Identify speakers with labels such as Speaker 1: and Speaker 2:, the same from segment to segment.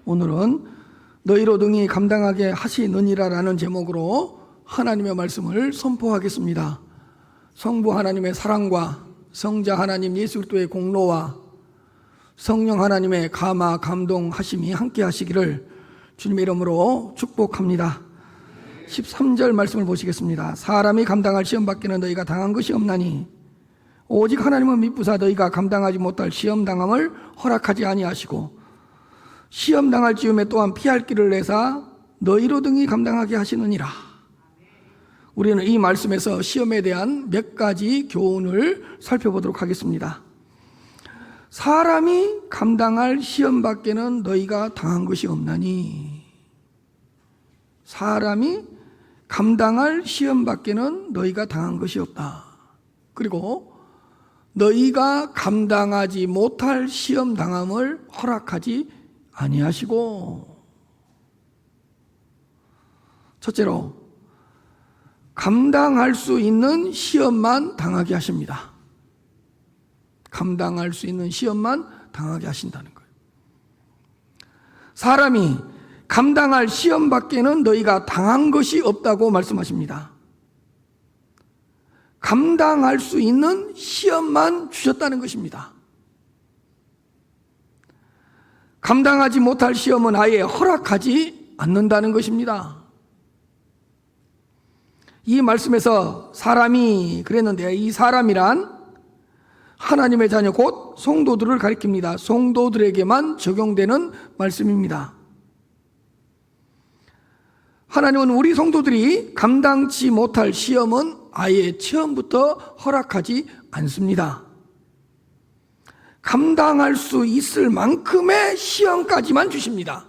Speaker 1: 오늘은 너희로 능히 감당하게 하시느니라라는 제목으로 하나님의 말씀을 선포하겠습니다. 성부 하나님의 사랑과 성자 하나님 예수 그리스도의 공로와 성령 하나님의 감화 감동하심이 함께 하시기를 주님의 이름으로 축복합니다. 13절 말씀을 보시겠습니다. 사람이 감당할 시험 밖에는 너희가 당한 것이 없나니 오직 하나님은 미쁘사 너희가 감당하지 못할 시험 당함을 허락하지 아니하시고 시험 당할 즈음에 또한 피할 길을 내사 너희로 등이 감당하게 하시느니라. 우리는 이 말씀에서 시험에 대한 몇 가지 교훈을 살펴보도록 하겠습니다. 사람이 감당할 시험 밖에는 너희가 당한 것이 없나니, 사람이 감당할 시험 밖에는 너희가 당한 것이 없다. 그리고 너희가 감당하지 못할 시험 당함을 허락하지 아니하시고, 첫째로 감당할 수 있는 시험만 당하게 하십니다. 감당할 수 있는 시험만 당하게 하신다는 거예요. 사람이 감당할 시험 밖에는 너희가 당한 것이 없다고 말씀하십니다. 감당할 수 있는 시험만 주셨다는 것입니다. 감당하지 못할 시험은 아예 허락하지 않는다는 것입니다. 이 말씀에서 사람이 그랬는데, 이 사람이란 하나님의 자녀 곧 성도들을 가리킵니다. 성도들에게만 적용되는 말씀입니다. 하나님은 우리 성도들이 감당치 못할 시험은 아예 처음부터 허락하지 않습니다. 감당할 수 있을 만큼의 시험까지만 주십니다.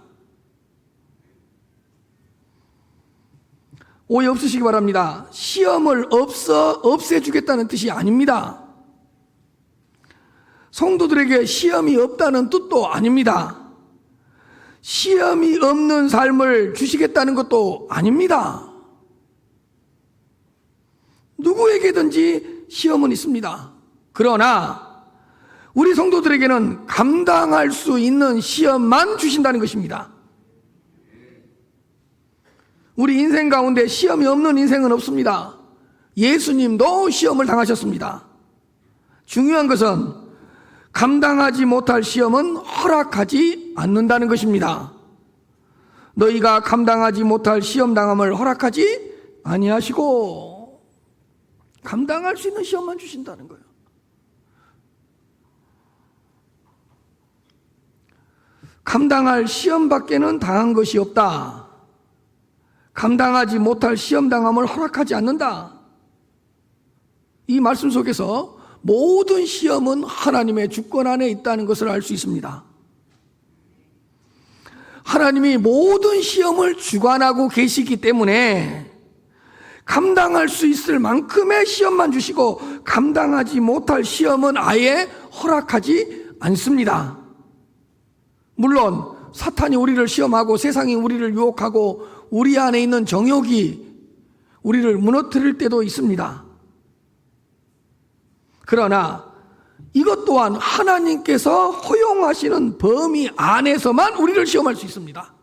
Speaker 1: 오해 없으시기 바랍니다. 시험을 없애주겠다는 뜻이 아닙니다. 성도들에게 시험이 없다는 뜻도 아닙니다. 시험이 없는 삶을 주시겠다는 것도 아닙니다. 누구에게든지 시험은 있습니다. 그러나 우리 성도들에게는 감당할 수 있는 시험만 주신다는 것입니다. 우리 인생 가운데 시험이 없는 인생은 없습니다. 예수님도 시험을 당하셨습니다. 중요한 것은 감당하지 못할 시험은 허락하지 않는다는 것입니다. 너희가 감당하지 못할 시험 당함을 허락하지 아니하시고, 감당할 수 있는 시험만 주신다는 거예요. 감당할 시험 밖에는 당한 것이 없다. 감당하지 못할 시험 당함을 허락하지 않는다. 이 말씀 속에서 모든 시험은 하나님의 주권 안에 있다는 것을 알 수 있습니다. 하나님이 모든 시험을 주관하고 계시기 때문에 감당할 수 있을 만큼의 시험만 주시고 감당하지 못할 시험은 아예 허락하지 않습니다. 물론 사탄이 우리를 시험하고 세상이 우리를 유혹하고 우리 안에 있는 정욕이 우리를 무너뜨릴 때도 있습니다. 그러나 이것 또한 하나님께서 허용하시는 범위 안에서만 우리를 시험할 수 있습니다.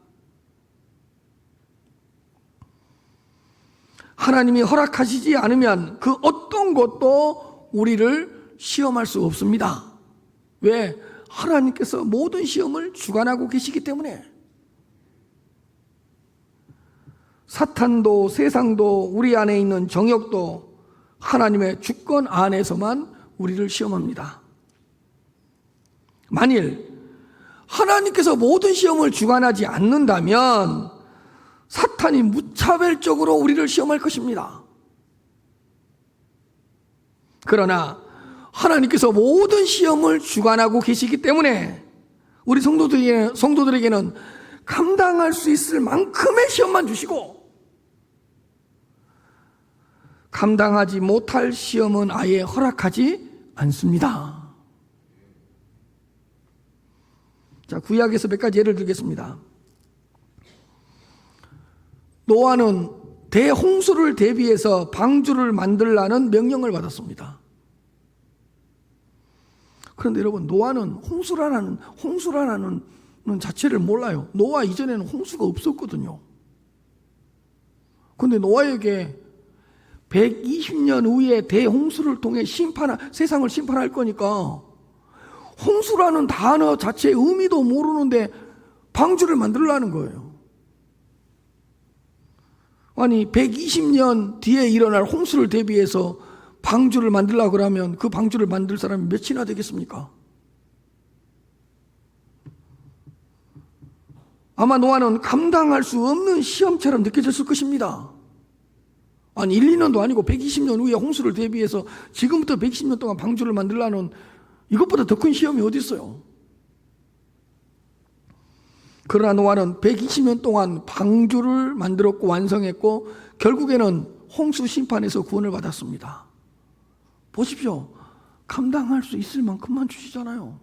Speaker 1: 하나님이 허락하시지 않으면 그 어떤 것도 우리를 시험할 수 없습니다. 왜? 하나님께서 모든 시험을 주관하고 계시기 때문에. 사탄도 세상도 우리 안에 있는 정욕도 하나님의 주권 안에서만 우리를 시험합니다. 만일 하나님께서 모든 시험을 주관하지 않는다면 사탄이 무차별적으로 우리를 시험할 것입니다. 그러나 하나님께서 모든 시험을 주관하고 계시기 때문에 우리 성도들에게는 감당할 수 있을 만큼의 시험만 주시고 감당하지 못할 시험은 아예 허락하지 않습니다. 자, 구약에서 몇 가지 예를 들겠습니다. 노아는 대홍수를 대비해서 방주를 만들라는 명령을 받았습니다. 그런데 여러분, 노아는 홍수라는 자체를 몰라요. 노아 이전에는 홍수가 없었거든요. 그런데 노아에게 120년 후에 대홍수를 통해 세상을 심판할 거니까 홍수라는 단어 자체의 의미도 모르는데 방주를 만들라는 거예요. 아니 120년 뒤에 일어날 홍수를 대비해서 방주를 만들려고 그러면 그 방주를 만들 사람이 몇이나 되겠습니까? 아마 노아는 감당할 수 없는 시험처럼 느껴졌을 것입니다. 아니 1, 2년도 아니고 120년 후에 홍수를 대비해서 지금부터 120년 동안 방주를 만들라는 이것보다 더 큰 시험이 어디 있어요? 그러나 노아는 120년 동안 방주를 만들었고 완성했고 결국에는 홍수 심판에서 구원을 받았습니다. 보십시오. 감당할 수 있을 만큼만 주시잖아요.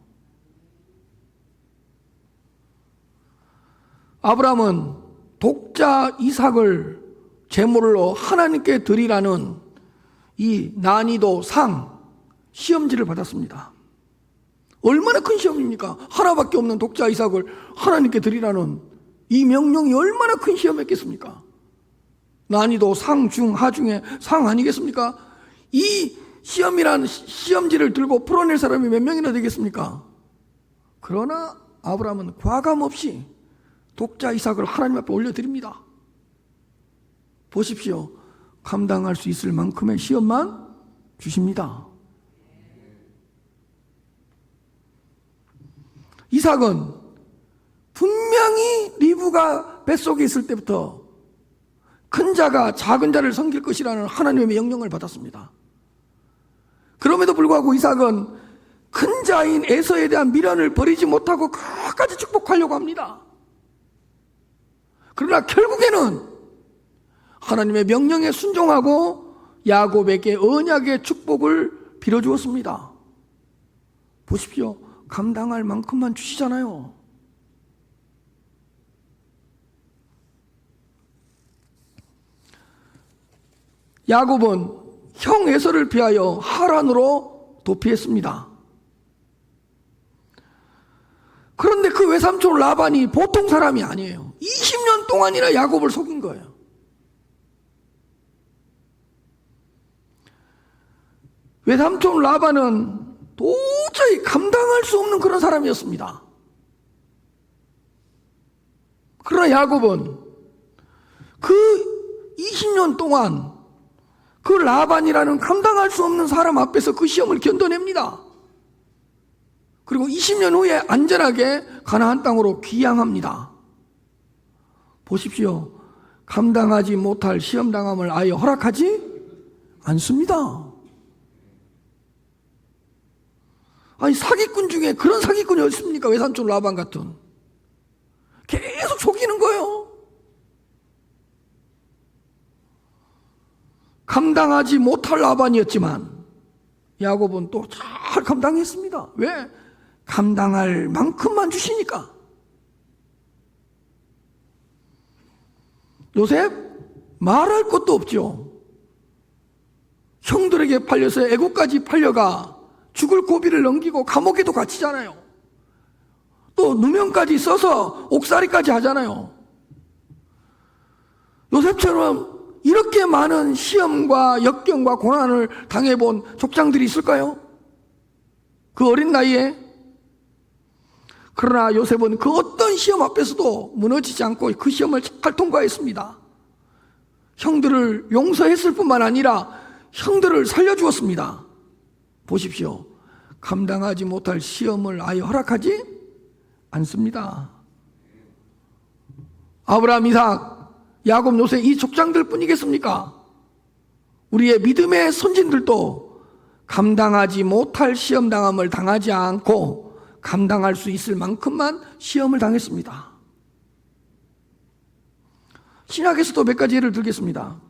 Speaker 1: 아브라함은 독자 이삭을 제물로 하나님께 드리라는 이 난이도 시험지를 받았습니다. 얼마나 큰 시험입니까? 하나밖에 없는 독자 이삭을 하나님께 드리라는 이 명령이 얼마나 큰 시험이었겠습니까? 난이도 상, 중, 하 중에 상 아니겠습니까? 이 시험이라는 시험지를 들고 풀어낼 사람이 몇 명이나 되겠습니까? 그러나 아브라함은 과감없이 독자 이삭을 하나님 앞에 올려드립니다. 보십시오. 감당할 수 있을 만큼의 시험만 주십니다. 이삭은 분명히 리브가 뱃속에 있을 때부터 큰 자가 작은 자를 섬길 것이라는 하나님의 명령을 받았습니다. 그럼에도 불구하고 이삭은 큰 자인 에서에 대한 미련을 버리지 못하고 끝까지 축복하려고 합니다. 그러나 결국에는 하나님의 명령에 순종하고 야곱에게 언약의 축복을 빌어주었습니다. 보십시오. 감당할 만큼만 주시잖아요. 야곱은 형 에서를 피하여 하란으로 도피했습니다. 그런데 그 외삼촌 라반이 보통 사람이 아니에요. 20년 동안이나 야곱을 속인 거예요. 외삼촌 라반은 도저히 감당할 수 없는 그런 사람이었습니다. 그러나 야곱은 그 20년 동안 그 라반이라는 감당할 수 없는 사람 앞에서 그 시험을 견뎌냅니다. 그리고 20년 후에 안전하게 가나안 땅으로 귀향합니다. 보십시오. 감당하지 못할 시험당함을 아예 허락하지 않습니다. 아니 사기꾼 중에 그런 사기꾼이 어디 있습니까? 외삼촌 라반 같은. 계속 속이는 거예요. 감당하지 못할 라반이었지만 야곱은 또 잘 감당했습니다. 왜? 감당할 만큼만 주시니까. 요셉 말할 것도 없죠. 형들에게 팔려서 애국까지 팔려가 죽을 고비를 넘기고 감옥에도 갇히잖아요. 또 누명까지 써서 옥살이까지 하잖아요. 요셉처럼 이렇게 많은 시험과 역경과 고난을 당해본 족장들이 있을까요? 그 어린 나이에. 그러나 요셉은 그 어떤 시험 앞에서도 무너지지 않고 그 시험을 잘 통과했습니다. 형들을 용서했을 뿐만 아니라 형들을 살려주었습니다. 보십시오. 감당하지 못할 시험을 아예 허락하지 않습니다. 아브라함, 이삭, 야곱, 요셉 이 족장들 뿐이겠습니까? 우리의 믿음의 선진들도 감당하지 못할 시험당함을 당하지 않고 감당할 수 있을 만큼만 시험을 당했습니다. 신약에서도 몇 가지 예를 들겠습니다.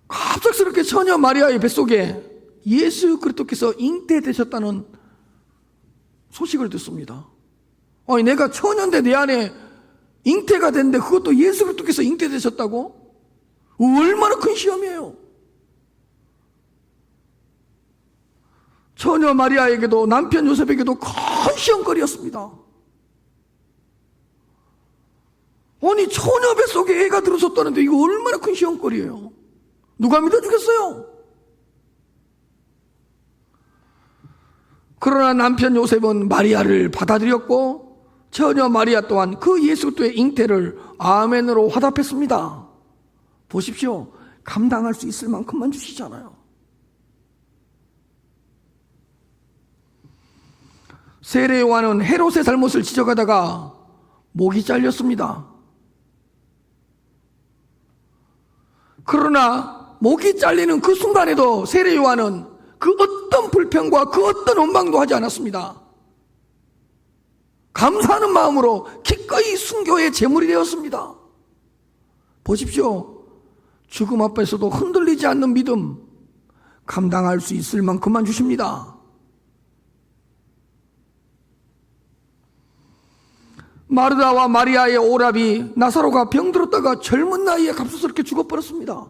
Speaker 1: 갑작스럽게 처녀 마리아의 뱃속에 예수 그리스도께서 잉태되셨다는 소식을 듣습니다. 아니 내가 처녀인데 내 안에 잉태가 됐는데 그것도 예수 그리스도께서 잉태되셨다고? 얼마나 큰 시험이에요. 처녀 마리아에게도 남편 요셉에게도 큰 시험거리였습니다. 아니 처녀 뱃속에 애가 들어섰다는데 이거 얼마나 큰 시험거리예요. 누가 믿어주겠어요? 그러나 남편 요셉은 마리아를 받아들였고 처녀 마리아 또한 그 예수 그리스도의 잉태를 아멘으로 화답했습니다. 보십시오. 감당할 수 있을 만큼만 주시잖아요. 세례 요한은 헤롯의 잘못을 지적하다가 목이 잘렸습니다. 그러나 목이 잘리는 그 순간에도 세례 요한은 그 어떤 불평과 그 어떤 원망도 하지 않았습니다. 감사하는 마음으로 기꺼이 순교의 제물이 되었습니다. 보십시오. 죽음 앞에서도 흔들리지 않는 믿음, 감당할 수 있을 만큼만 주십니다. 마르다와 마리아의 오라비 나사로가 병들었다가 젊은 나이에 갑작스럽게 죽어버렸습니다.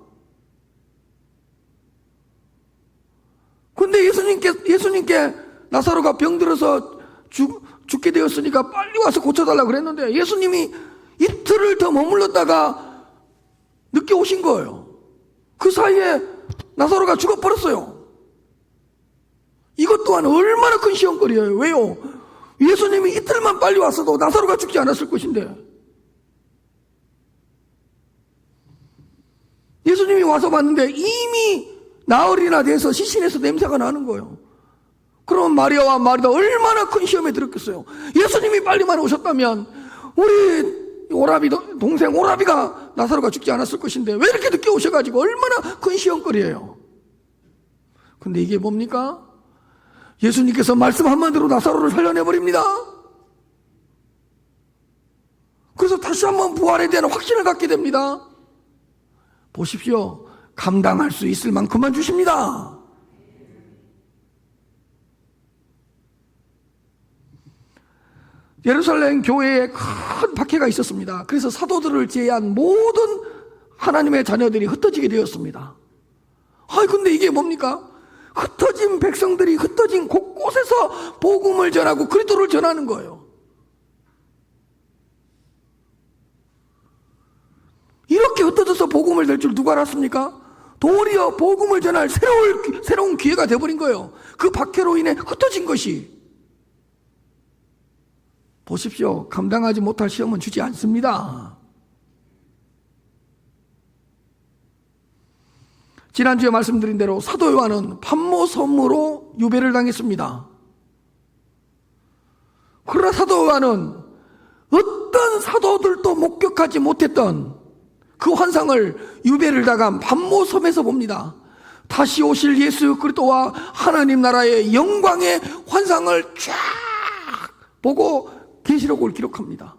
Speaker 1: 근데 예수님께 나사로가 병들어서 죽게 되었으니까 빨리 와서 고쳐달라고 그랬는데 예수님이 이틀을 더 머물렀다가 늦게 오신 거예요. 그 사이에 나사로가 죽어버렸어요. 이것 또한 얼마나 큰 시험거리예요. 왜요? 예수님이 이틀만 빨리 왔어도 나사로가 죽지 않았을 것인데 예수님이 와서 봤는데 이미 나흘이나 돼서 시신에서 냄새가 나는 거예요. 그럼 마리아와 마르다 얼마나 큰 시험에 들었겠어요. 예수님이 빨리만 오셨다면 우리 동생 오라비가 나사로가 죽지 않았을 것인데 왜 이렇게 늦게 오셔가지고 얼마나 큰 시험거리예요. 근데 이게 뭡니까? 예수님께서 말씀 한마디로 나사로를 살려내버립니다. 그래서 다시 한번 부활에 대한 확신을 갖게 됩니다. 보십시오. 감당할 수 있을 만큼만 주십니다. 예루살렘 교회에 큰 박해가 있었습니다. 그래서 사도들을 제외한 모든 하나님의 자녀들이 흩어지게 되었습니다. 근데 이게 뭡니까? 흩어진 백성들이 흩어진 곳곳에서 복음을 전하고 그리스도를 전하는 거예요. 이렇게 흩어져서 복음을 낼 줄 누가 알았습니까? 도리어 복음을 전할 새로운 기회가 되어버린 거예요. 그 박해로 인해 흩어진 것이. 보십시오. 감당하지 못할 시험은 주지 않습니다. 지난주에 말씀드린 대로 사도 요한은 판모섬으로 유배를 당했습니다. 그러나 사도 요한은 어떤 사도들도 목격하지 못했던 그 환상을 유배를 당한 판모섬에서 봅니다. 다시 오실 예수 그리스도와 하나님 나라의 영광의 환상을 쫙 보고 계시록을 기록합니다.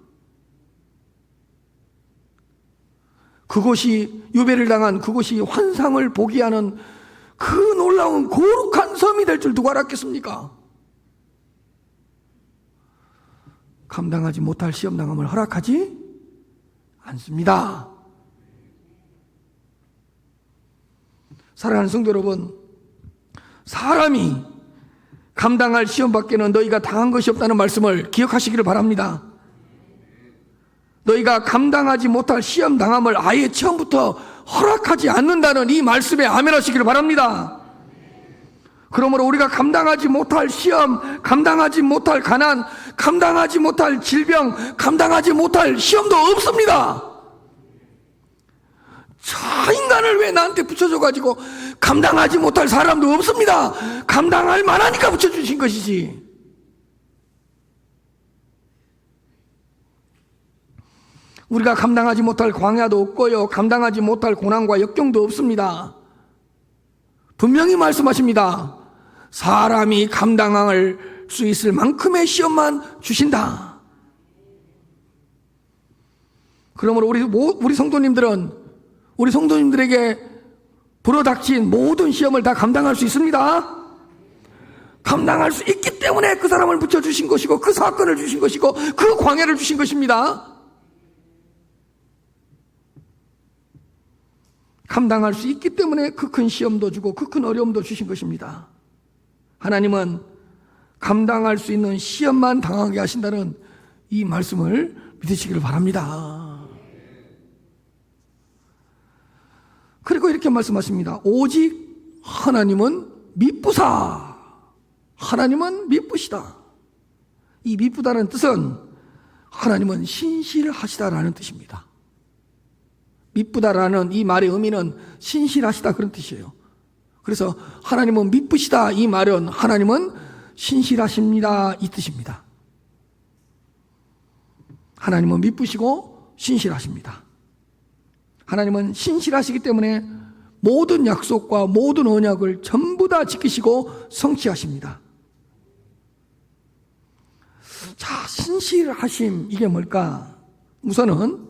Speaker 1: 그곳이 유배를 당한 그곳이 환상을 보게 하는 그 놀라운 거룩한 섬이 될 줄 누가 알았겠습니까? 감당하지 못할 시험당함을 허락하지 않습니다. 사랑하는 성도 여러분, 사람이 감당할 시험밖에는 너희가 당한 것이 없다는 말씀을 기억하시기를 바랍니다. 너희가 감당하지 못할 시험 당함을 아예 처음부터 허락하지 않는다는 이 말씀에 아멘하시기를 바랍니다. 그러므로 우리가 감당하지 못할 시험, 감당하지 못할 가난, 감당하지 못할 질병, 감당하지 못할 시험도 없습니다. 저 인간을 왜 나한테 붙여줘가지고 감당하지 못할 사람도 없습니다. 감당할 만하니까 붙여주신 것이지. 우리가 감당하지 못할 광야도 없고요, 감당하지 못할 고난과 역경도 없습니다. 분명히 말씀하십니다. 사람이 감당할 수 있을 만큼의 시험만 주신다. 그러므로 우리 성도님들에게 불어닥친 모든 시험을 다 감당할 수 있습니다. 감당할 수 있기 때문에 그 사람을 붙여주신 것이고 그 사건을 주신 것이고 그 광야를 주신 것입니다. 감당할 수 있기 때문에 그 큰 시험도 주고 그 큰 어려움도 주신 것입니다. 하나님은 감당할 수 있는 시험만 당하게 하신다는 이 말씀을 믿으시기를 바랍니다. 이렇게 말씀하십니다. 오직 하나님은 미쁘사. 하나님은 미쁘시다. 이 미쁘다는 뜻은 하나님은 신실하시다라는 뜻입니다. 미쁘다라는 이 말의 의미는 신실하시다 그런 뜻이에요. 그래서 하나님은 미쁘시다 이 말은 하나님은 신실하십니다 이 뜻입니다. 하나님은 미쁘시고 신실하십니다. 하나님은 신실하시기 때문에 모든 약속과 모든 언약을 전부 다 지키시고 성취하십니다. 자, 신실하심 이게 뭘까? 우선은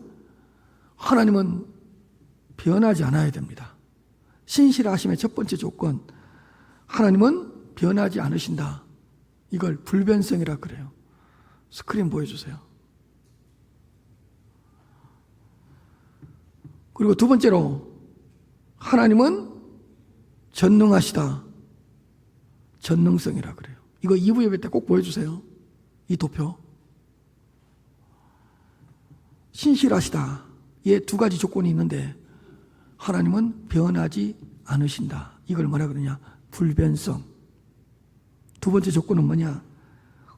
Speaker 1: 하나님은 변하지 않아야 됩니다. 신실하심의 첫 번째 조건, 하나님은 변하지 않으신다. 이걸 불변성이라 그래요. 스크린 보여주세요. 그리고 두 번째로 하나님은 전능하시다. 전능성이라 그래요. 이거 2부 예배 때 꼭 보여주세요. 이 도표. 신실하시다. 예, 두 가지 조건이 있는데 하나님은 변하지 않으신다. 이걸 뭐라 그러냐? 불변성. 두 번째 조건은 뭐냐?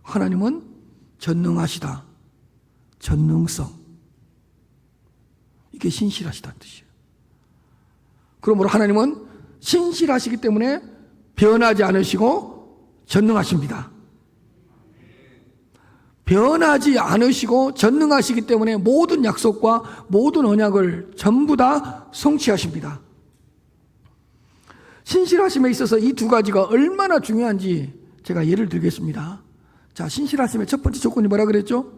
Speaker 1: 하나님은 전능하시다. 전능성. 이게 신실하시다는 뜻이에요. 그러므로 하나님은 신실하시기 때문에 변하지 않으시고 전능하십니다. 변하지 않으시고 전능하시기 때문에 모든 약속과 모든 언약을 전부 다 성취하십니다. 신실하심에 있어서 이 두 가지가 얼마나 중요한지 제가 예를 들겠습니다. 자, 신실하심의 첫 번째 조건이 뭐라 그랬죠?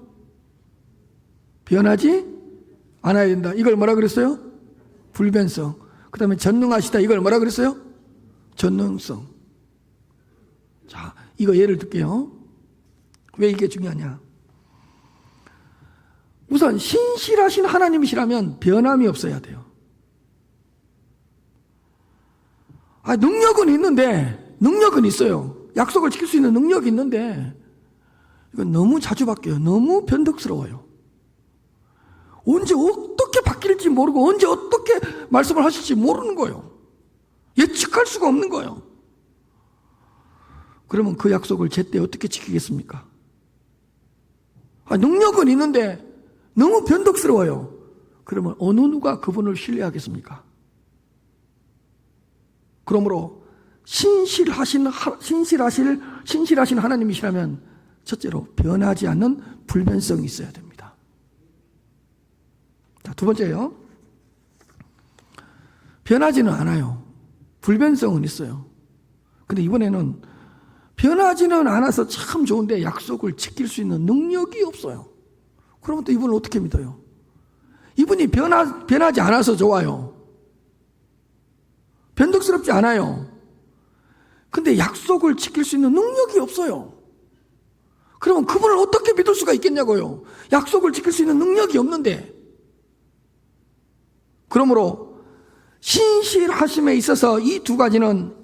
Speaker 1: 변하지 않아야 된다. 이걸 뭐라 그랬어요? 불변성. 그 다음에 전능하시다. 이걸 뭐라 그랬어요? 전능성. 자, 이거 예를 들게요. 왜 이게 중요하냐? 우선 신실하신 하나님이시라면 변함이 없어야 돼요. 능력은 있는데, 능력은 있어요. 약속을 지킬 수 있는 능력이 있는데 이건 너무 자주 바뀌어요. 너무 변덕스러워요. 언제 어떻게 바뀔지 모르고 언제 어떻게 말씀을 하실지 모르는 거예요. 예측할 수가 없는 거예요. 그러면 그 약속을 제때 어떻게 지키겠습니까? 능력은 있는데 너무 변덕스러워요. 그러면 어느 누가 그분을 신뢰하겠습니까? 그러므로 신실하신 하나님이시라면 첫째로 변하지 않는 불변성이 있어야 됩니다. 자, 두 번째요. 변하지는 않아요. 불변성은 있어요. 근데 이번에는 변하지는 않아서 참 좋은데 약속을 지킬 수 있는 능력이 없어요. 그러면 또 이분을 어떻게 믿어요? 이분이 변하지 않아서 좋아요. 변덕스럽지 않아요. 근데 약속을 지킬 수 있는 능력이 없어요. 그러면 그분을 어떻게 믿을 수가 있겠냐고요. 약속을 지킬 수 있는 능력이 없는데. 그러므로 신실하심에 있어서 이 두 가지는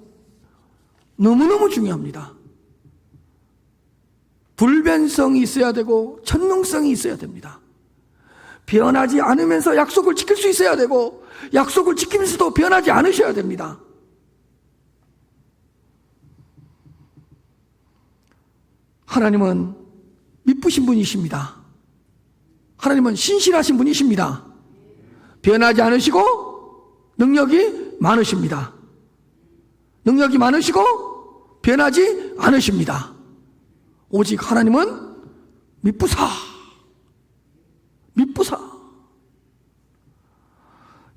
Speaker 1: 너무너무 중요합니다. 불변성이 있어야 되고 전능성이 있어야 됩니다. 변하지 않으면서 약속을 지킬 수 있어야 되고 약속을 지키면서도 변하지 않으셔야 됩니다. 하나님은 미쁘신 분이십니다. 하나님은 신실하신 분이십니다. 변하지 않으시고 능력이 많으십니다. 능력이 많으시고 변하지 않으십니다. 오직 하나님은 미쁘사.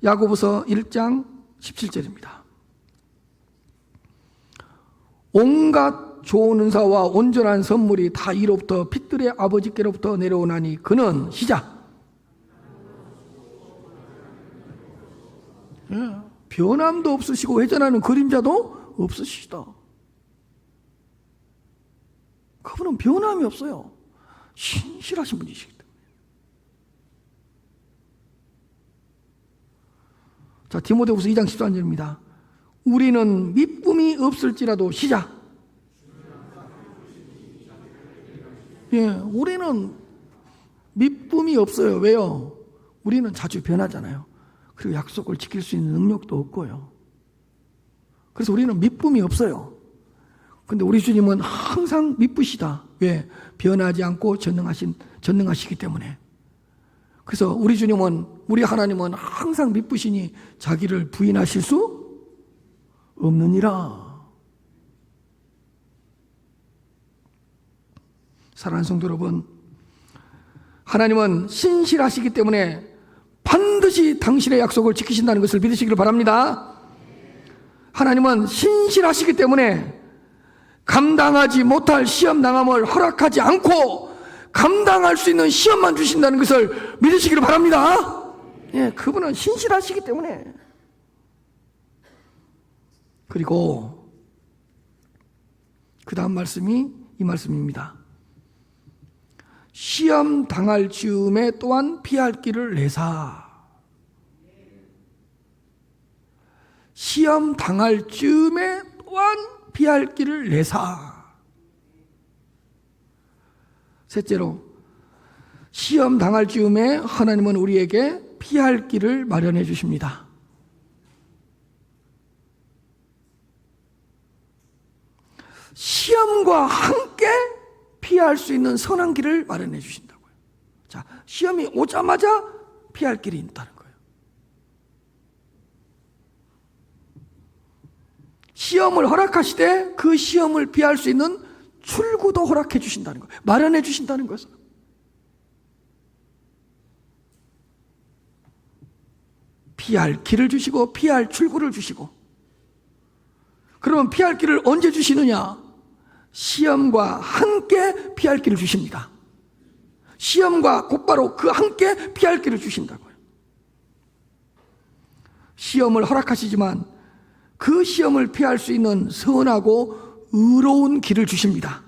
Speaker 1: 야고보서 1장 17절입니다. 온갖 좋은 은사와 온전한 선물이 다 이로부터 빛들의 아버지께로부터 내려오나니 그는 시작. 변함도 없으시고 회전하는 그림자도 없으시다. 그분은 변함이 없어요. 신실하신 분이시기 때문에. 자, 디모데후서 2장 14절입니다. 우리는 미쁨이 없을지라도 시작. 우리는 미쁨이 없어요. 왜요? 우리는 자주 변하잖아요. 그리고 약속을 지킬 수 있는 능력도 없고요. 그래서 우리는 믿음이 없어요. 근데 우리 주님은 항상 믿으시다. 왜? 변하지 않고 전능하시기 때문에. 그래서 우리 주님은, 우리 하나님은 항상 믿으시니 자기를 부인하실 수 없느니라. 사랑하는 성도 여러분, 하나님은 신실하시기 때문에 반드시 당신의 약속을 지키신다는 것을 믿으시기를 바랍니다. 하나님은 신실하시기 때문에 감당하지 못할 시험 당함을 허락하지 않고 감당할 수 있는 시험만 주신다는 것을 믿으시기를 바랍니다. 예, 그분은 신실하시기 때문에. 그리고 그 다음 말씀이 이 말씀입니다. 시험 당할 즈음에 또한 피할 길을 내사. 시험 당할 즈음에 또한 피할 길을 내사. 셋째로, 시험 당할 즈음에 하나님은 우리에게 피할 길을 마련해 주십니다. 시험과 함께 피할 수 있는 선한 길을 마련해 주신다고요. 자, 시험이 오자마자 피할 길이 있다는 거예요. 시험을 허락하시되 그 시험을 피할 수 있는 출구도 허락해 주신다는 거예요. 마련해 주신다는 것은. 피할 길을 주시고 피할 출구를 주시고. 그러면 피할 길을 언제 주시느냐? 시험과 함께 피할 길을 주십니다. 시험과 곧바로 그 함께 피할 길을 주신다고요. 시험을 허락하시지만 그 시험을 피할 수 있는 선하고 의로운 길을 주십니다.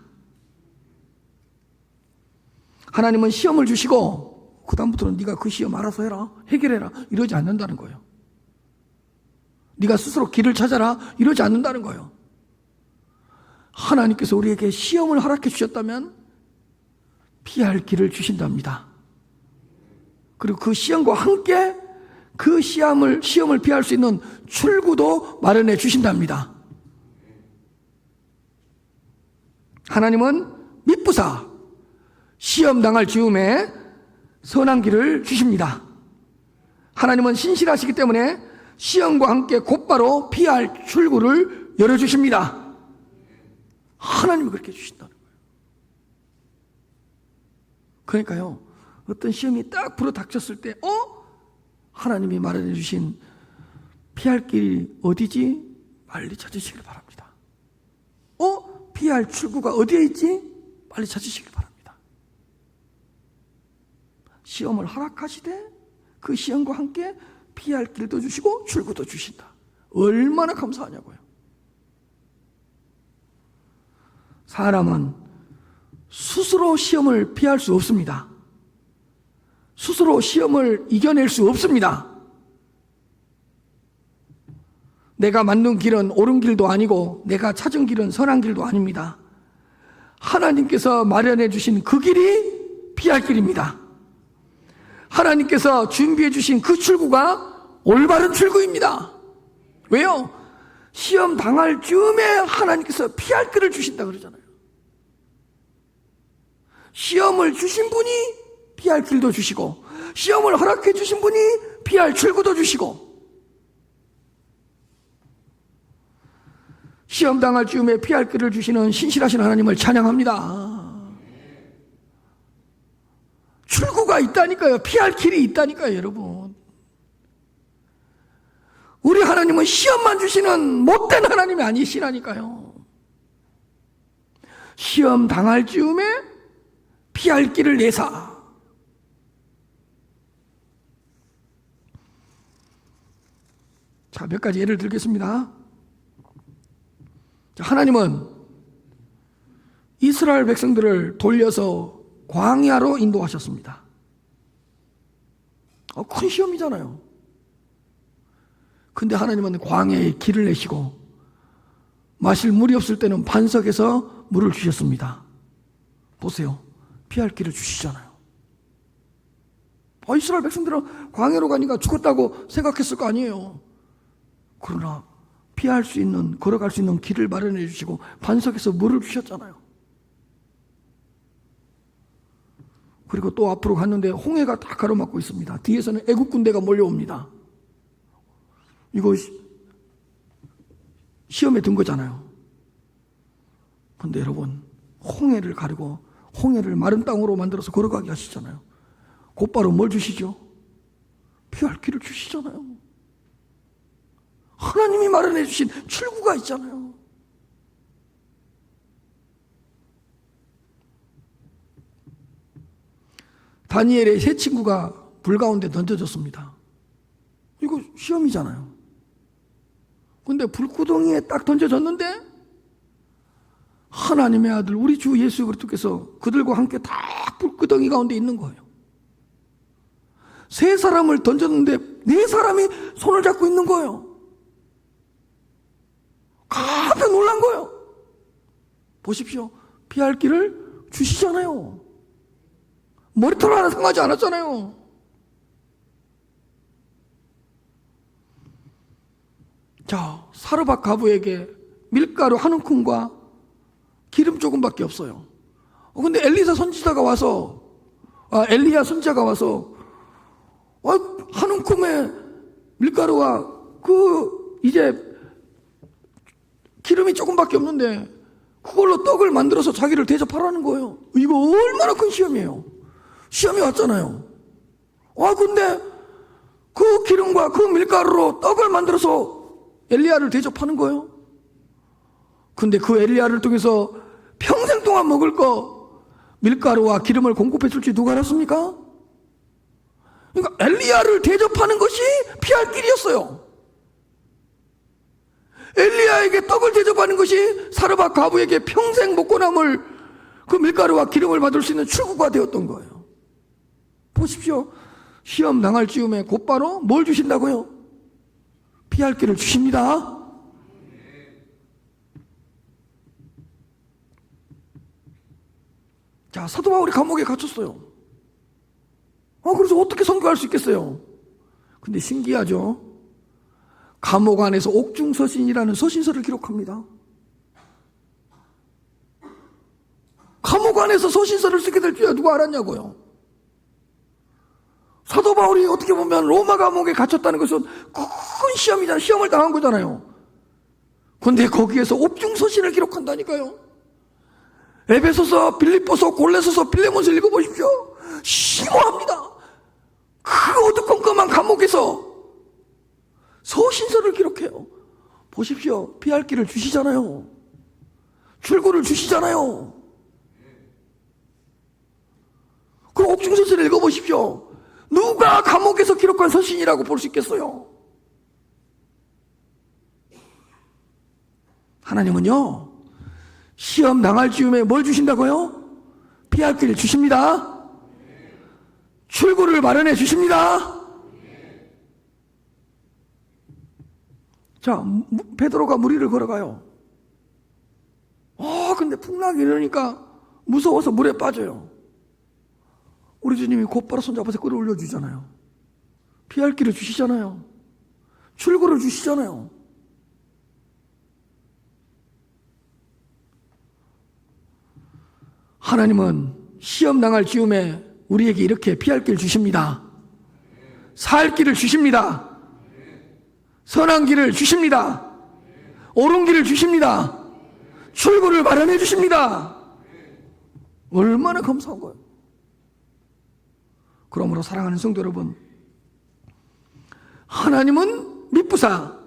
Speaker 1: 하나님은 시험을 주시고 그 다음부터는 네가 그 시험 알아서 해라, 해결해라 이러지 않는다는 거예요. 네가 스스로 길을 찾아라 이러지 않는다는 거예요. 하나님께서 우리에게 시험을 허락해 주셨다면 피할 길을 주신답니다. 그리고 그 시험과 함께 그 시험을 피할 수 있는 출구도 마련해 주신답니다. 하나님은 미쁘사 시험 당할 즈음에 선한 길을 주십니다. 하나님은 신실하시기 때문에 시험과 함께 곧바로 피할 출구를 열어주십니다. 하나님이 그렇게 주신다는 거예요. 그러니까요, 어떤 시험이 딱 불어닥쳤을 때 하나님이 마련해 주신 피할 길이 어디지? 빨리 찾으시길 바랍니다. 피할 출구가 어디에 있지? 빨리 찾으시길 바랍니다. 시험을 허락하시되 그 시험과 함께 피할 길도 주시고 출구도 주신다. 얼마나 감사하냐고요. 사람은 스스로 시험을 피할 수 없습니다. 스스로 시험을 이겨낼 수 없습니다. 내가 만든 길은 옳은 길도 아니고 내가 찾은 길은 선한 길도 아닙니다. 하나님께서 마련해 주신 그 길이 피할 길입니다. 하나님께서 준비해 주신 그 출구가 올바른 출구입니다. 왜요? 시험 당할 즈음에 하나님께서 피할 길을 주신다 그러잖아요. 시험을 주신 분이 피할 길도 주시고 시험을 허락해 주신 분이 피할 출구도 주시고 시험 당할 즈음에 피할 길을 주시는 신실하신 하나님을 찬양합니다. 출구가 있다니까요. 피할 길이 있다니까요, 여러분. 우리 하나님은 시험만 주시는 못된 하나님이 아니시라니까요. 시험 당할 즈음에 피할 길을 내사. 자, 몇 가지 예를 들겠습니다. 하나님은 이스라엘 백성들을 돌려서 광야로 인도하셨습니다. 큰 시험이잖아요. 근데 하나님은 광야에 길을 내시고 마실 물이 없을 때는 반석에서 물을 주셨습니다. 보세요. 피할 길을 주시잖아요. 이스라엘 백성들은 광야로 가니까 죽었다고 생각했을 거 아니에요. 그러나 피할 수 있는, 걸어갈 수 있는 길을 마련해 주시고 반석에서 물을 주셨잖아요. 그리고 또 앞으로 갔는데 홍해가 다 가로막고 있습니다. 뒤에서는 애국 군대가 몰려옵니다. 이거 시험에 든 거잖아요. 근데 여러분, 홍해를 가르고 홍해를 마른 땅으로 만들어서 걸어가게 하시잖아요. 곧바로 뭘 주시죠? 피할 길을 주시잖아요. 하나님이 마련해 주신 출구가 있잖아요. 다니엘의 세 친구가 불 가운데 던져졌습니다. 이거 시험이잖아요. 근데 불구덩이에 딱 던져졌는데 하나님의 아들 우리 주 예수 그리스도께서 그들과 함께 다 불구덩이 가운데 있는 거예요. 세 사람을 던졌는데 네 사람이 손을 잡고 있는 거예요. 깜짝 놀란 거예요. 보십시오. 피할 길을 주시잖아요. 머리털 하나 상하지 않았잖아요. 자, 사르밧 과부에게 밀가루 한 움큼과 기름 조금밖에 없어요. 근데 엘리야 선지자가 와서 한 움큼의 밀가루와 이제 기름이 조금밖에 없는데 그걸로 떡을 만들어서 자기를 대접하라는 거예요. 이거 얼마나 큰 시험이에요. 시험이 왔잖아요. 근데 그 기름과 그 밀가루로 떡을 만들어서 엘리야를 대접하는 거예요. 근데 그 엘리야를 통해서 평생 동안 먹을 거 밀가루와 기름을 공급해 줄지 누가 알았습니까? 그러니까 엘리야를 대접하는 것이 피할 길이었어요. 엘리야에게 떡을 대접하는 것이 사르밧 과부에게 평생 먹고 남을 그 밀가루와 기름을 받을 수 있는 출구가 되었던 거예요. 보십시오. 시험 당할 즈음에 곧바로 뭘 주신다고요? 피할 길을 주십니다. 자, 사도 바울이 감옥에 갇혔어요. 그래서 어떻게 선교할 수 있겠어요? 근데 신기하죠? 감옥 안에서 옥중서신이라는 서신서를 기록합니다. 감옥 안에서 서신서를 쓰게 될 줄 누가 알았냐고요? 사도 바울이 어떻게 보면 로마 감옥에 갇혔다는 것은 큰 시험이잖아요. 시험을 당한 거잖아요. 근데 거기에서 옥중서신을 기록한다니까요. 에베소서, 빌립보서, 골로새서, 빌레몬서 읽어보십시오. 심오합니다. 그 어두컴컴한 감옥에서 서신서를 기록해요. 보십시오. 피할 길을 주시잖아요. 출구를 주시잖아요. 그럼 옥중서신을 읽어보십시오. 누가 감옥에서 기록한 서신이라고 볼 수 있겠어요? 하나님은요, 시험 당할 즈음에 뭘 주신다고요? 피할 길을 주십니다. 출구를 마련해 주십니다. 자, 베드로가 물 위를 걸어가요. 근데 풍랑이 일으니까 무서워서 물에 빠져요. 우리 주님이 곧바로 손잡아서 끌어올려 주잖아요. 피할 길을 주시잖아요. 출구를 주시잖아요. 하나님은 시험 당할 즈음에 우리에게 이렇게 피할 길을 주십니다. 살 길을 주십니다. 선한 길을 주십니다. 옳은 길을 주십니다. 출구를 마련해 주십니다. 얼마나 감사한 거예요. 그러므로 사랑하는 성도 여러분, 하나님은 미쁘사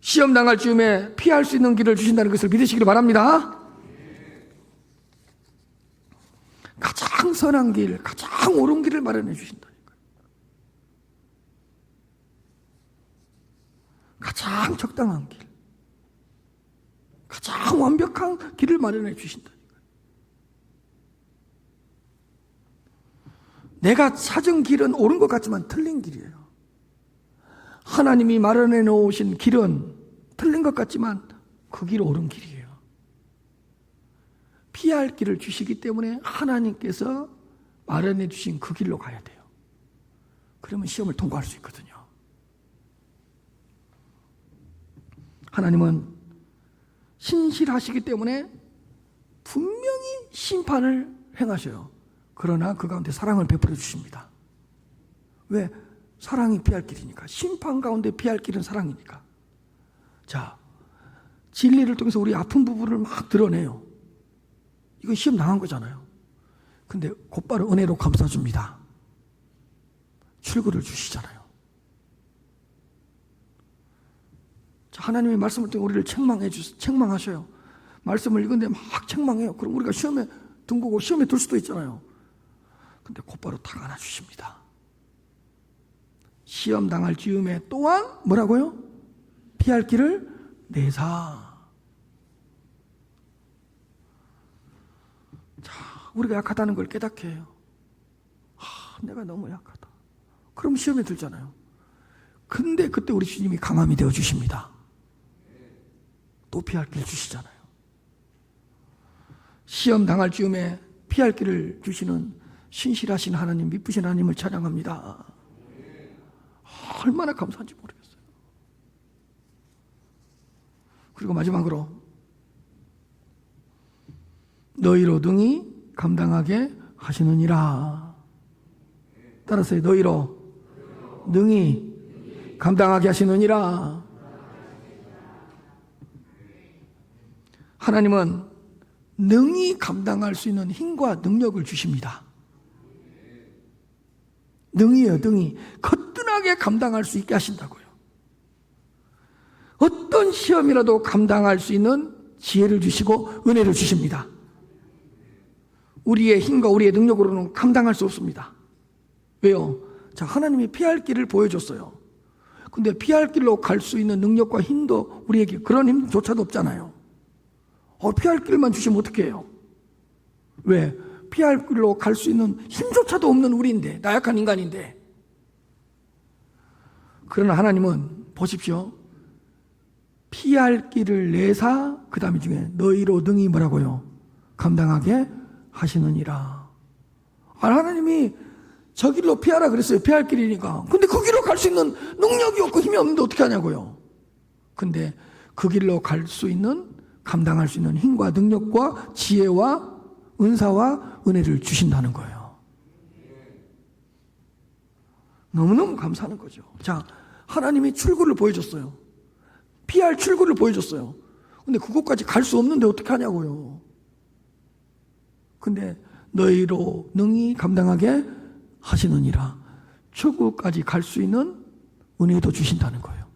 Speaker 1: 시험 당할 즈음에 피할 수 있는 길을 주신다는 것을 믿으시기를 바랍니다. 가장 선한 길, 가장 옳은 길을 마련해 주신다니까요. 가장 적당한 길, 가장 완벽한 길을 마련해 주신다니까요. 내가 찾은 길은 옳은 것 같지만 틀린 길이에요. 하나님이 마련해 놓으신 길은 틀린 것 같지만 그 길은 옳은 길이에요. 피할 길을 주시기 때문에 하나님께서 마련해 주신 그 길로 가야 돼요. 그러면 시험을 통과할 수 있거든요. 하나님은 신실하시기 때문에 분명히 심판을 행하셔요. 그러나 그 가운데 사랑을 베풀어 주십니다. 왜? 사랑이 피할 길이니까. 심판 가운데 피할 길은 사랑이니까. 자, 진리를 통해서 우리 아픈 부분을 막 드러내요. 이건 시험 당한 거잖아요. 근데 곧바로 은혜로 감싸줍니다. 출구를 주시잖아요. 자, 하나님의 말씀을 통해 우리를 책망하셔요. 말씀을 읽는데 막 책망해요. 그럼 우리가 시험에 둥그고 시험에 들 수도 있잖아요. 근데 곧바로 탁 안아주십니다. 시험 당할 즈음에 또한 뭐라고요? 피할 길을 내사. 자, 우리가 약하다는 걸 깨닫게 해요. 내가 너무 약하다. 그럼 시험에 들잖아요. 근데 그때 우리 주님이 강함이 되어 주십니다. 또 피할 길 주시잖아요. 시험 당할 즈음에 피할 길을 주시는 신실하신 하나님, 미쁘신 하나님을 찬양합니다. 얼마나 감사한지 모르겠어요. 그리고 마지막으로 너희로 능히 감당하게 하시느니라. 따라서 너희로 능히 감당하게 하시느니라. 하나님은 능히 감당할 수 있는 힘과 능력을 주십니다. 능히요, 능히. 거뜬하게 감당할 수 있게 하신다고요. 어떤 시험이라도 감당할 수 있는 지혜를 주시고 은혜를 주십니다. 우리의 힘과 우리의 능력으로는 감당할 수 없습니다. 왜요? 자, 하나님이 피할 길을 보여줬어요. 근데 피할 길로 갈 수 있는 능력과 힘도 우리에게 그런 힘조차도 없잖아요. 피할 길만 주시면 어떻게 해요? 왜? 피할 길로 갈 수 있는 힘조차도 없는 우리인데, 나약한 인간인데. 그러나 하나님은 보십시오. 피할 길을 내사, 그 다음에 중에 너희로 능히 뭐라고요? 감당하게 하시느니라. 하나님이 저 길로 피하라 그랬어요. 피할 길이니까. 근데 그 길로 갈 수 있는 능력이 없고 힘이 없는데 어떻게 하냐고요. 근데 그 길로 갈 수 있는, 감당할 수 있는 힘과 능력과 지혜와 은사와 은혜를 주신다는 거예요. 너무너무 감사하는 거죠. 자, 하나님이 출구를 보여줬어요. 피할 출구를 보여줬어요. 근데 그곳까지 갈 수 없는데 어떻게 하냐고요. 근데 너희로 능히 감당하게 하시느니라. 출구까지 갈 수 있는 은혜도 주신다는 거예요.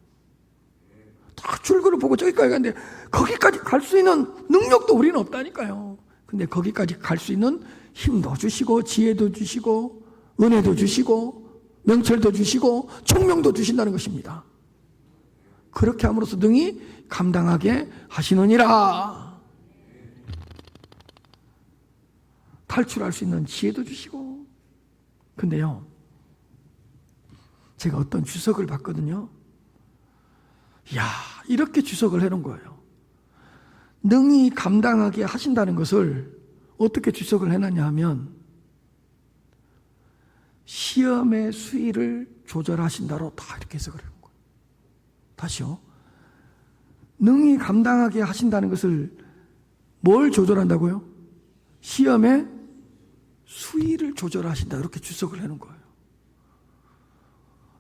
Speaker 1: 다 출구를 보고 저기까지 가는데 거기까지 갈 수 있는 능력도 우리는 없다니까요. 근데 거기까지 갈 수 있는 힘도 주시고 지혜도 주시고 은혜도 주시고 명철도 주시고 총명도 주신다는 것입니다. 그렇게 함으로써 능히 감당하게 하시느니라. 탈출할 수 있는 지혜도 주시고. 근데요, 제가 어떤 주석을 봤거든요. 이야, 이렇게 주석을 해놓은 거예요. 능히 감당하게 하신다는 것을 어떻게 주석을 해놨냐 하면 시험의 수위를 조절하신다로 다 이렇게 해석을 해놓은 거예요. 다시요. 능히 감당하게 하신다는 것을 뭘 조절한다고요? 시험의 수위를 조절하신다. 이렇게 주석을 해놓은 거예요.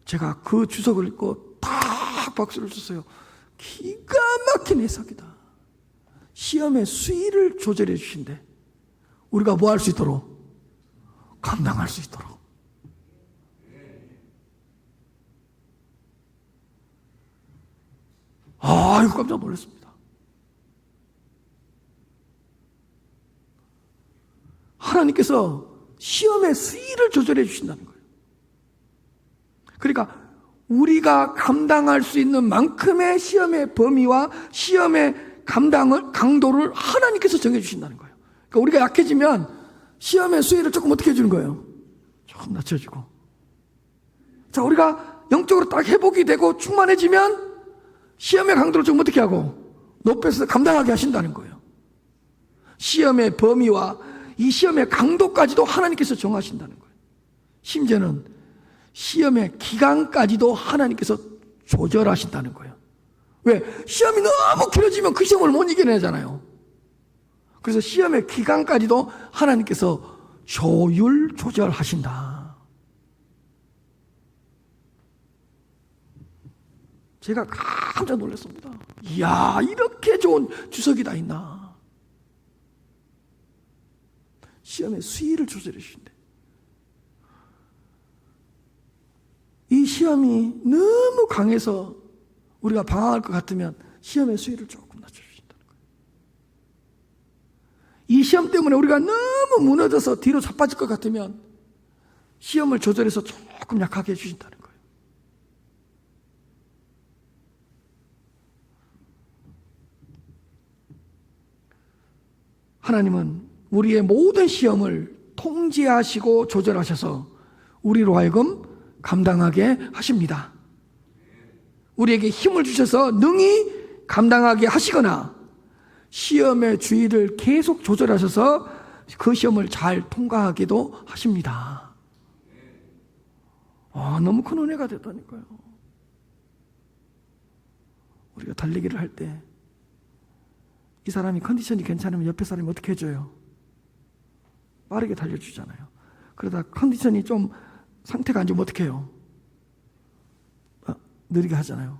Speaker 1: 제가 그 주석을 읽고 딱 박수를 쳤어요. 기가 막힌 해석이다. 시험의 수위를 조절해 주신대. 우리가 뭐 할 수 있도록? 감당할 수 있도록. 이거 깜짝 놀랐습니다. 하나님께서 시험의 수위를 조절해 주신다는 거예요. 그러니까 우리가 감당할 수 있는 만큼의 시험의 범위와 시험의 강도를 하나님께서 정해주신다는 거예요. 그러니까 우리가 약해지면 시험의 수위를 조금 어떻게 해주는 거예요? 조금 낮춰주고. 자, 우리가 영적으로 딱 회복이 되고 충만해지면 시험의 강도를 조금 어떻게 하고 높여서 감당하게 하신다는 거예요. 시험의 범위와 이 시험의 강도까지도 하나님께서 정하신다는 거예요. 심지어는 시험의 기간까지도 하나님께서 조절하신다는 거예요. 왜? 시험이 너무 길어지면 그 시험을 못 이겨내잖아요. 그래서 시험의 기간까지도 하나님께서 조절하신다. 제가 깜짝 놀랐습니다. 이야, 이렇게 좋은 주석이 다 있나. 시험의 수위를 조절해 주신대. 이 시험이 너무 강해서 우리가 방황할 것 같으면 시험의 수위를 조금 낮춰주신다는 거예요. 이 시험 때문에 우리가 너무 무너져서 뒤로 자빠질 것 같으면 시험을 조절해서 조금 약하게 해주신다는 거예요. 하나님은 우리의 모든 시험을 통제하시고 조절하셔서 우리로 하여금 감당하게 하십니다. 우리에게 힘을 주셔서 능히 감당하게 하시거나 시험의 주의를 계속 조절하셔서 그 시험을 잘 통과하기도 하십니다. 너무 큰 은혜가 됐다니까요. 우리가 달리기를 할 때 이 사람이 컨디션이 괜찮으면 옆에 사람이 어떻게 해줘요? 빠르게 달려주잖아요. 그러다 컨디션이 좀 상태가 안 좋으면 어떻게 해요? 느리게 하잖아요.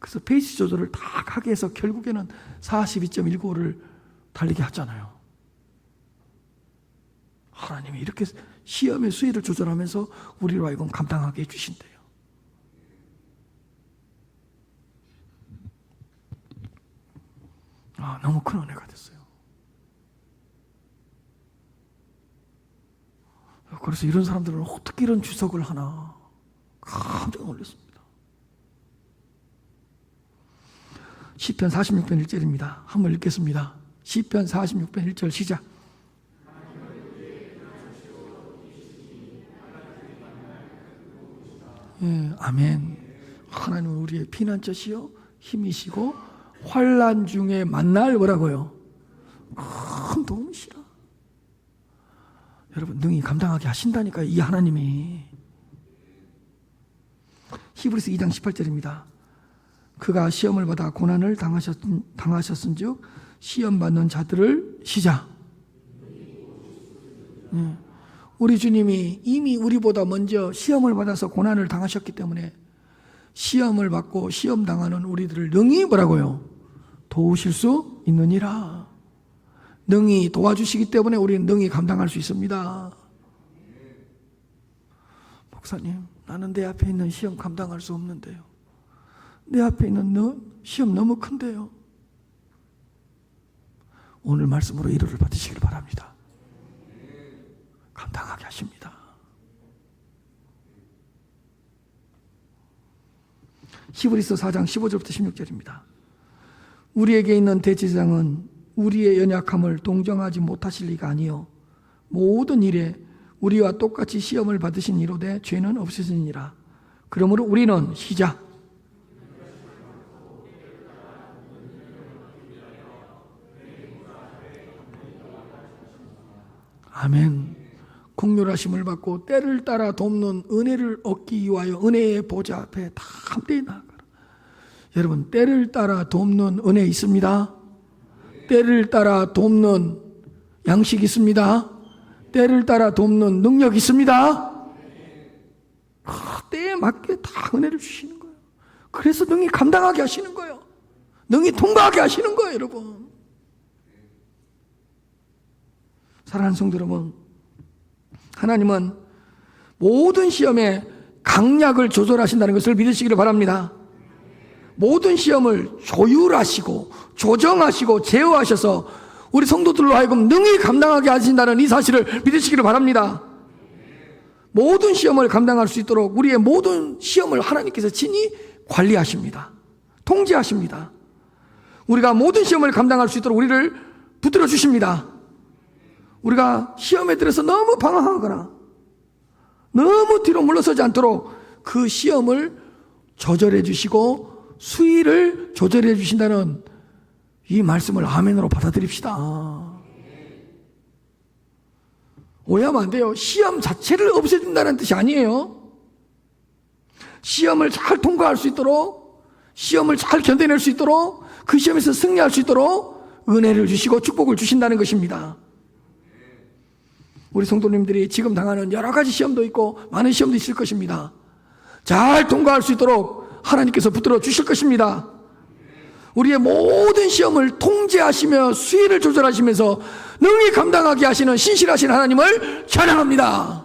Speaker 1: 그래서 페이스 조절을 다 하게 해서 결국에는 42.195를 달리게 하잖아요. 하나님이 이렇게 시험의 수위를 조절하면서 우리로 하여금 감당하게 해주신대요. 너무 큰 은혜가 됐어요. 그래서 이런 사람들은 어떻게 이런 주석을 하나 깜짝 놀랐습니다. 시편 46편 1절입니다. 한번 읽겠습니다. 시편 46편 1절 시작. 아멘. 하나님은 우리의 피난처시요 힘이시고 환난 중에 만날 뭐라고요? 큰 도움이시라. 여러분 능히 감당하게 하신다니까요. 이 하나님이. 히브리서 2장 18절입니다. 그가 시험을 받아 고난을 당하셨은즉 시험 받는 자들을 시작. 우리 주님이 이미 우리보다 먼저 시험을 받아서 고난을 당하셨기 때문에 시험을 받고 시험 당하는 우리들을 능히 뭐라고요? 도우실 수 있느니라. 능히 도와주시기 때문에 우리는 능히 감당할 수 있습니다. 목사님, 나는 내 앞에 있는 시험 감당할 수 없는데요. 내 앞에 있는 시험 너무 큰데요. 오늘 말씀으로 위로를 받으시길 바랍니다. 감당하게 하십니다. 히브리서 4장 15절부터 16절입니다. 우리에게 있는 대제사장은 우리의 연약함을 동정하지 못하실 리가 아니요 모든 일에 우리와 똑같이 시험을 받으신 이로되 죄는 없으시니라. 그러므로 우리는 시작. 아멘. 긍휼하심을 받고 때를 따라 돕는 은혜를 얻기 위하여 은혜의 보좌 앞에 다 함께 나아가라. 여러분, 때를 따라 돕는 은혜 있습니다. 때를 따라 돕는 양식 있습니다. 때를 따라 돕는 능력 있습니다. 때에 맞게 다 은혜를 주시는 거예요. 그래서 능히 감당하게 하시는 거예요. 능히 통과하게 하시는 거예요, 여러분. 사랑하는 성도 여러분, 하나님은 모든 시험에 강약을 조절하신다는 것을 믿으시기를 바랍니다. 모든 시험을 조율하시고 조정하시고 제어하셔서 우리 성도들로 하여금 능히 감당하게 하신다는 이 사실을 믿으시기를 바랍니다. 모든 시험을 감당할 수 있도록 우리의 모든 시험을 하나님께서 친히 관리하십니다. 통제하십니다. 우리가 모든 시험을 감당할 수 있도록 우리를 붙들어 주십니다. 우리가 시험에 들어서 너무 방황하거나 너무 뒤로 물러서지 않도록 그 시험을 조절해 주시고 수위를 조절해 주신다는 이 말씀을 아멘으로 받아들입시다. 오해하면 안 돼요. 시험 자체를 없애준다는 뜻이 아니에요. 시험을 잘 통과할 수 있도록, 시험을 잘 견뎌낼 수 있도록, 그 시험에서 승리할 수 있도록 은혜를 주시고 축복을 주신다는 것입니다. 우리 성도님들이 지금 당하는 여러 가지 시험도 있고 많은 시험도 있을 것입니다. 잘 통과할 수 있도록 하나님께서 붙들어 주실 것입니다. 우리의 모든 시험을 통제하시며 수위를 조절하시면서 능히 감당하게 하시는 신실하신 하나님을 찬양합니다.